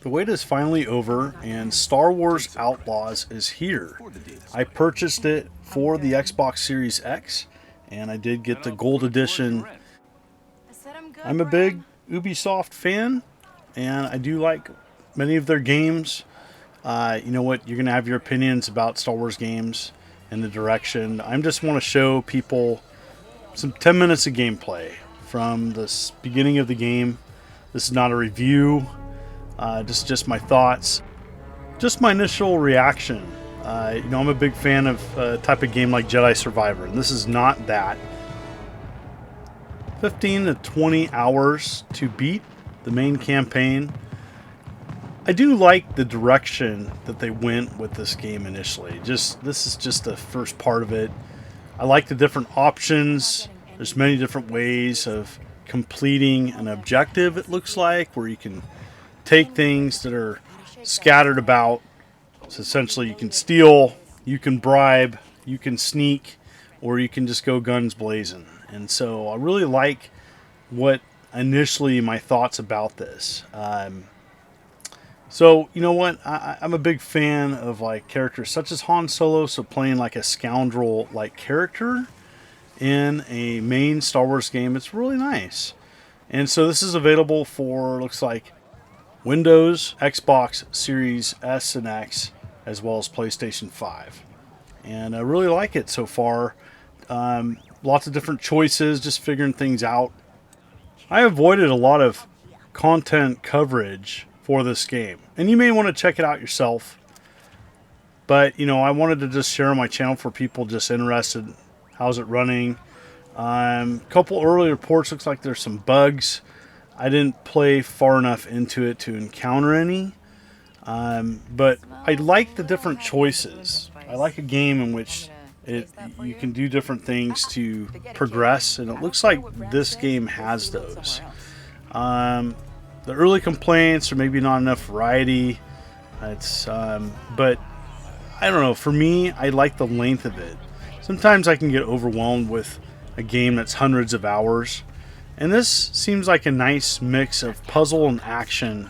The wait is finally over, and Star Wars Outlaws is here. I purchased it for the Xbox Series X, and I did get the Gold Edition. I'm a big Ubisoft fan, and I do like many of their games. You know what? You're going to have your opinions about Star Wars games and the direction. I just want to show people some 10 minutes of gameplay from the beginning of the game. This is not a review. Just my thoughts, just my initial reaction. I'm a big fan of a type of game like Jedi Survivor, and this is not that. 15 to 20 hours to beat the main campaign. I do like the direction that they went with this game initially. This is just the first part of it. I like the different options. There's many different ways of completing an objective, it looks like, where you can take things that are scattered about. So essentially you can steal, you can bribe, you can sneak, or you can just go guns blazing. And so I really like what initially my thoughts about this. So you know what? I'm a big fan of like characters such as Han Solo, so playing like a scoundrel like character in a main Star Wars game, it's really nice. And so this is available for, looks like, Windows, Xbox Series S and X, as well as PlayStation 5. And I really like it so far. Lots of different choices, just figuring things out. I avoided a lot of content coverage for this game, and you may want to check it out yourself. But, I wanted to just share on my channel for people just interested. How's it running? A couple early reports, looks like there's some bugs. I didn't play far enough into it to encounter any, but I like the different choices. I like a game in which you can do different things to progress, and it looks like this game has those. The early complaints are maybe not enough variety. But I don't know. For me, I like the length of it. Sometimes I can get overwhelmed with a game that's hundreds of hours. And this seems like a nice mix of puzzle and action,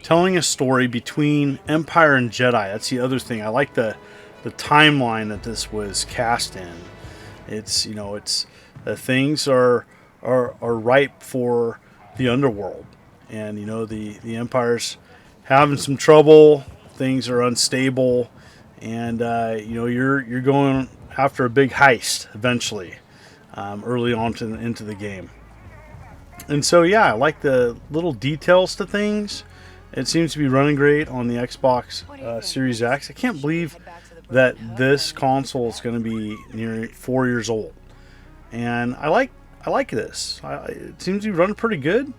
telling a story between Empire and Jedi. That's the other thing. I like the timeline that this was cast in. It's the things are ripe for the underworld, and the Empire's having some trouble. Things are unstable, and you're going after a big heist eventually, early on into the game. And so, yeah, I like the little details to things. It seems to be running great on the Xbox Series X. I can't believe that this console is going to be near 4 years old. And I like this. It seems to be running pretty good.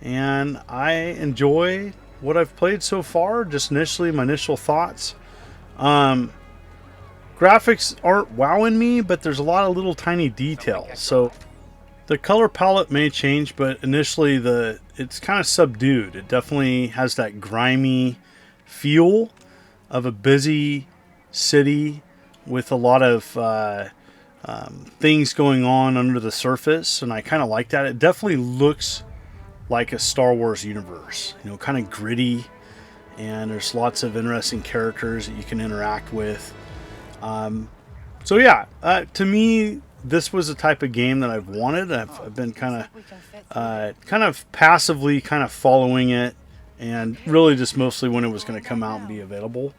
And I enjoy what I've played so far. Just initially, my initial thoughts. Graphics aren't wowing me, but there's a lot of little tiny details. So the color palette may change, but initially it's kind of subdued. It definitely has that grimy feel of a busy city with a lot of things going on under the surface, and I kind of like that. It definitely looks like a Star Wars universe, kind of gritty, and there's lots of interesting characters that you can interact with. So yeah, to me, this was a type of game that I've wanted. I've been kind of passively kind of following it, and really just mostly when it was going to come out and be available.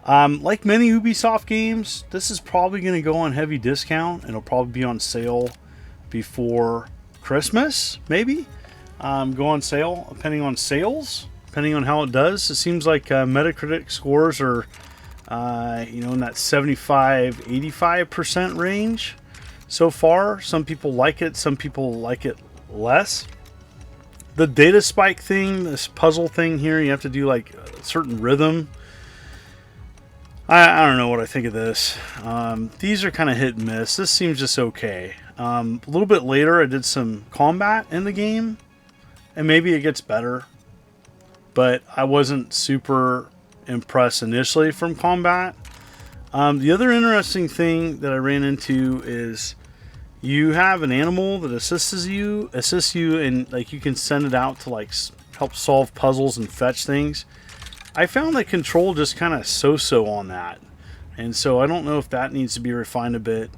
Like many Ubisoft games, this is probably going to go on heavy discount. It'll probably be on sale before Christmas, maybe. Go on sale depending on sales, depending on how it does. It seems like Metacritic scores are in that 75-85% range so far. Some people like it, some people like it less. The data spike thing, this puzzle thing here, you have to do like a certain rhythm. I don't know what I think of this. These are kind of hit and miss. This seems just okay. A little bit later I did some combat in the game, and maybe it gets better, but I wasn't super impressed initially from combat. The other interesting thing that I ran into is you have an animal that assists you, and like you can send it out to like help solve puzzles and fetch things. I found the control just kind of so-so on that. And so I don't know if that needs to be refined a bit.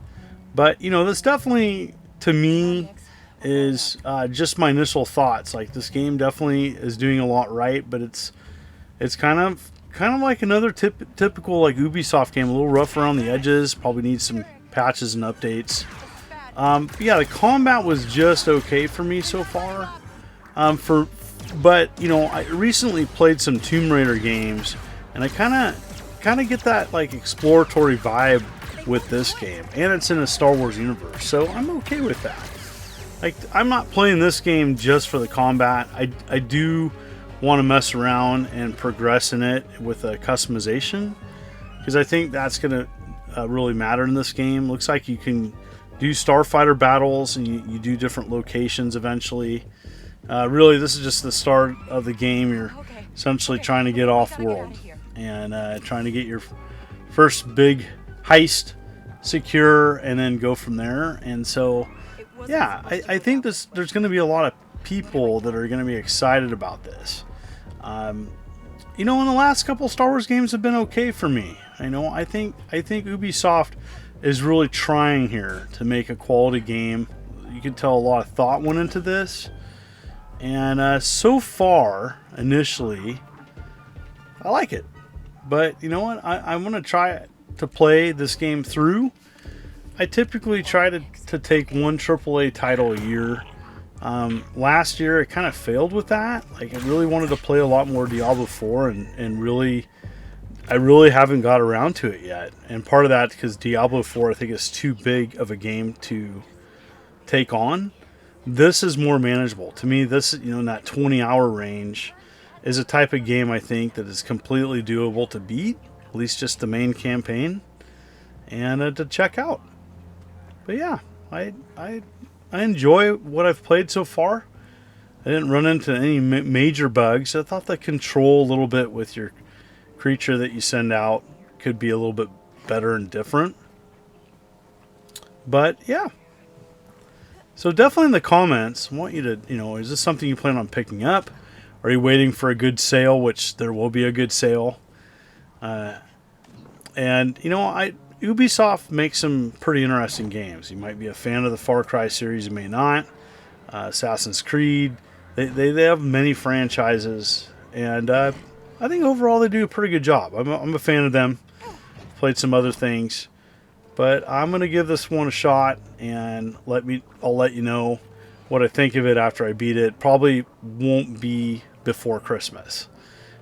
But, you know, this definitely, to me, is just my initial thoughts. Like, this game definitely is doing a lot right, but it's kind of like another typical like Ubisoft game, a little rough around the edges. Probably needs some patches and updates. But yeah, the combat was just okay for me so far. But you know, I recently played some Tomb Raider games, and I kind of get that like exploratory vibe with this game, and it's in a Star Wars universe, so I'm okay with that. Like, I'm not playing this game just for the combat. I do want to mess around and progress in it with a customization, because I think that's going to really matter in this game. Looks like you can do starfighter battles, and you do different locations eventually. Really, this is just the start of the game. You're essentially trying to get off world and trying to get your first big heist secure, and then go from there. And so, yeah, I think there's going to be a lot of people that are going to be excited about this. You know, in the last couple Star Wars games have been okay for me. I think Ubisoft is really trying here to make a quality game. You can tell a lot of thought went into this, and so far, initially, I like it. But you know what? I want to try to play this game through. I typically try to take one AAA title a year. Last year, it kind of failed with that. Like, I really wanted to play a lot more Diablo 4, and really, I really haven't got around to it yet. And part of that because Diablo 4, I think, is too big of a game to take on. This is more manageable. To me, this, you know, in that 20-hour range, is a type of game I think that is completely doable to beat, at least just the main campaign, and to check out. But yeah, I enjoy what I've played so far. I didn't run into any major bugs. I thought the control a little bit with your creature that you send out could be a little bit better and different. But yeah. So definitely in the comments, I want you to, you know, is this something you plan on picking up? Are you waiting for a good sale, which there will be a good sale? And, you know, Ubisoft makes some pretty interesting games. You might be a fan of the Far Cry series, you may not. Assassin's Creed. They have many franchises, and I think overall they do a pretty good job. I'm a fan of them. Played some other things, but I'm gonna give this one a shot, and I'll let you know what I think of it after I beat it. Probably won't be before Christmas.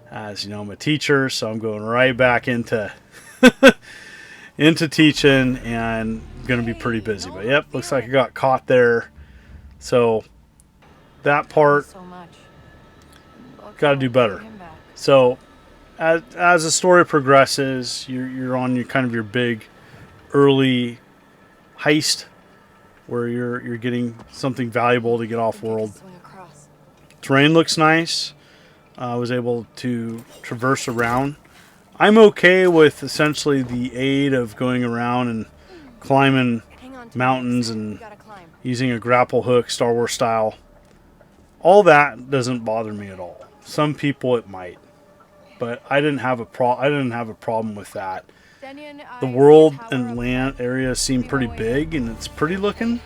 As you know, I'm a teacher, so I'm going right back into into teaching, and going to be pretty busy. But yep, looks like I got caught there. So that part, got to do better. So as the story progresses, you're on your big early heist where you're getting something valuable to get off world. Terrain looks nice. I was able to traverse around. I'm okay with essentially the aid of going around and climbing mountains and using a grapple hook, Star Wars style. All that doesn't bother me at all. Some people it might, but I didn't have a problem with that. The world and land areas seem pretty big, and it's pretty looking.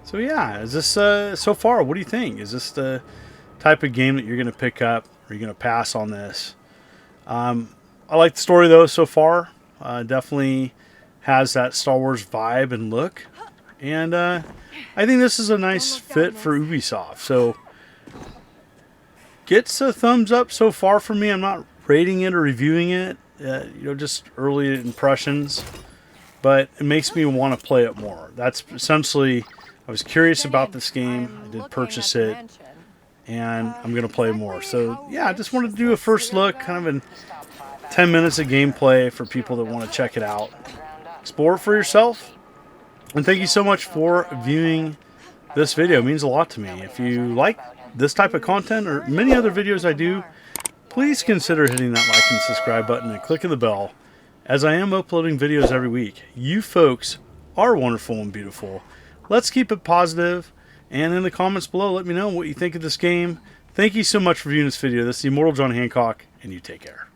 So yeah, is this so far? What do you think? Is this the type of game that you're going to pick up? Or are you going to pass on this? I like the story though so far. Definitely has that Star Wars vibe and look, and I think this is a nice fit for Ubisoft. So gets a thumbs up so far for me. I'm not rating it or reviewing it. You know, just early impressions, but it makes me want to play it more. That's essentially, I was curious about this game. I did purchase it, and I'm going to play more. So yeah, I just wanted to do a first look, kind of in 10 minutes of gameplay for people that want to check it out. Explore it for yourself. And thank you so much for viewing this video. It means a lot to me. If you like this type of content or many other videos I do, please consider hitting that like and subscribe button and clicking the bell, as I am uploading videos every week. You folks are wonderful and beautiful. Let's keep it positive, and in the comments below, let me know what you think of this game. Thank you so much for viewing this video. This is Immortal John Hancock, and you take care.